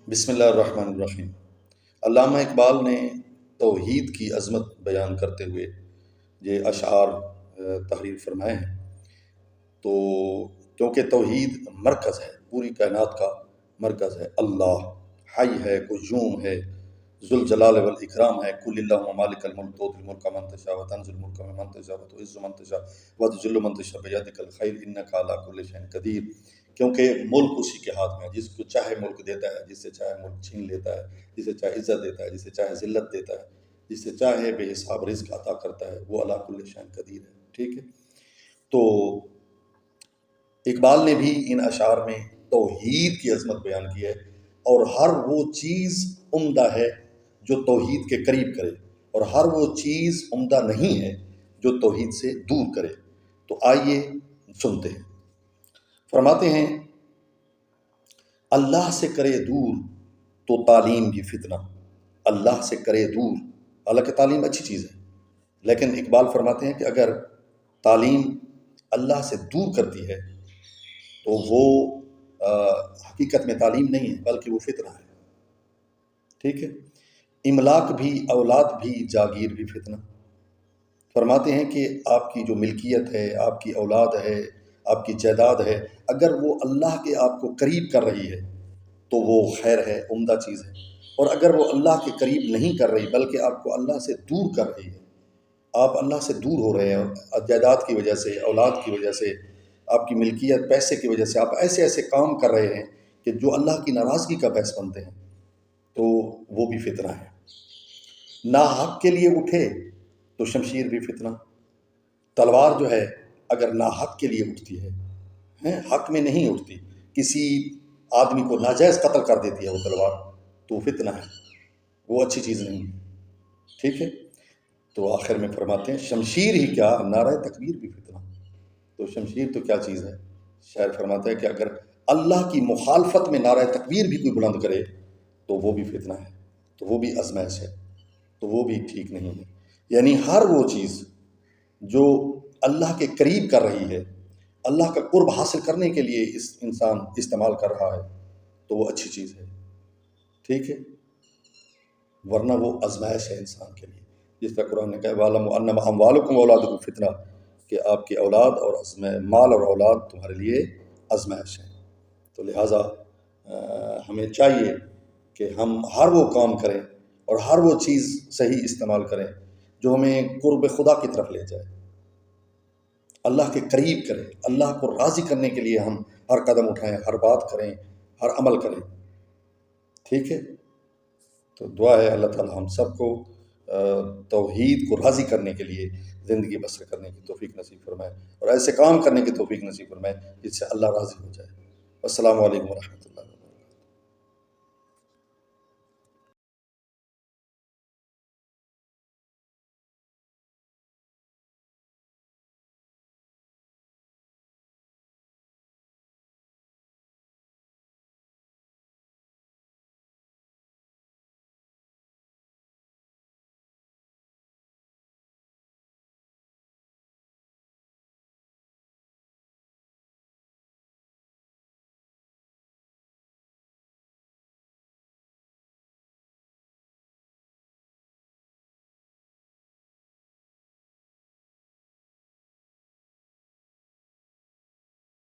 بسم اللہ الرحمن الرحیم۔ علامہ اقبال نے توحید کی عظمت بیان کرتے ہوئے یہ اشعار تحریر فرمائے ہیں۔ تو کیونکہ توحید مرکز ہے، پوری کائنات کا مرکز ہے، اللہ حی ہے، قیوم ہے، ذوالجلال والاکرام ہے، قل اللہم مالک الملک تؤتی الملک من تشاء وتنزع الملک ممن تشاء وتعز من تشاء وتذل من تشاء بیدک الخیر انک علی کل شیء قدیر۔ کیونکہ ملک اسی کے ہاتھ میں ہے، جس کو چاہے ملک دیتا ہے، جس سے چاہے ملک چھین لیتا ہے، جسے چاہے عزت دیتا ہے، جسے چاہے ذلت دیتا ہے، جسے چاہے بے حساب رزق عطا کرتا ہے، وہ علی کل شیء قدیر ہے۔ ٹھیک ہے، تو اقبال نے بھی ان اشعار میں توحید کی عظمت بیان کی ہے، اور ہر وہ چیز عمدہ ہے جو توحید کے قریب کرے، اور ہر وہ چیز عمدہ نہیں ہے جو توحید سے دور کرے۔ تو آئیے سنتے ہیں۔ فرماتے ہیں، اللہ سے کرے دور تو تعلیم بھی فتنہ، اللہ سے کرے دور، حالانکہ تعلیم اچھی چیز ہے، لیکن اقبال فرماتے ہیں کہ اگر تعلیم اللہ سے دور کرتی ہے تو وہ حقیقت میں تعلیم نہیں ہے بلکہ وہ فتنہ ہے۔ ٹھیک ہے، املاک بھی اولاد بھی جاگیر بھی فتنہ۔ فرماتے ہیں کہ آپ کی جو ملکیت ہے، آپ کی اولاد ہے، آپ کی جائیداد ہے، اگر وہ اللہ کے آپ کو قریب کر رہی ہے تو وہ خیر ہے، عمدہ چیز ہے، اور اگر وہ اللہ کے قریب نہیں کر رہی بلکہ آپ کو اللہ سے دور کر رہی ہے، آپ اللہ سے دور ہو رہے ہیں جائیداد کی وجہ سے، اولاد کی وجہ سے، آپ کی ملکیت پیسے کی وجہ سے، آپ ایسے ایسے کام کر رہے ہیں کہ جو اللہ کی ناراضگی کا باعث بنتے ہیں، تو وہ بھی فتنہ ہے۔ ناحق کے لیے اٹھے تو شمشیر بھی فتنہ۔ تلوار جو ہے اگر ناحق کے لیے اٹھتی ہے، حق میں نہیں اٹھتی، کسی آدمی کو ناجائز قتل کر دیتی ہے وہ تلوار، تو فتنہ ہے، وہ اچھی چیز نہیں ہے۔ ٹھیک ہے، تو آخر میں فرماتے ہیں، شمشیر ہی کیا نعرہ تکبیر بھی فتنہ۔ تو شمشیر تو کیا چیز ہے؟ شاعر فرماتا ہے کہ اگر اللہ کی مخالفت میں نعرہ تکبیر بھی کوئی بلند کرے تو وہ بھی فتنہ ہے، تو وہ بھی آزمائش ہے، تو وہ بھی ٹھیک نہیں ہے۔ یعنی ہر وہ چیز جو اللہ کے قریب کر رہی ہے، اللہ کا قرب حاصل کرنے کے لیے اس انسان استعمال کر رہا ہے تو وہ اچھی چیز ہے۔ ٹھیک ہے، ورنہ وہ آزمائش ہے انسان کے لیے، جس طرح قرآن نے کہا وَاعْلَمُوا أَنَّمَا أَمْوَالُكُمْ وَأَوْلَادُكُمْ فِتْنَةٌ، کہ آپ کی اولاد اور مال اور اولاد تمہارے لیے آزمائش ہے۔ تو لہٰذا ہمیں چاہیے کہ ہم ہر وہ کام کریں اور ہر وہ چیز صحیح استعمال کریں جو ہمیں قرب خدا کی طرف لے جائے، اللہ کے قریب کریں، اللہ کو راضی کرنے کے لیے ہم ہر قدم اٹھائیں، ہر بات کریں، ہر عمل کریں۔ ٹھیک ہے، تو دعا ہے اللہ تعالی ہم سب کو توحید کو راضی کرنے کے لیے زندگی بسر کرنے کی توفیق نصیب فرمائے، اور ایسے کام کرنے کی توفیق نصیب فرمائے جس سے اللہ راضی ہو جائے۔ السلام علیکم ورحمۃ اللہ۔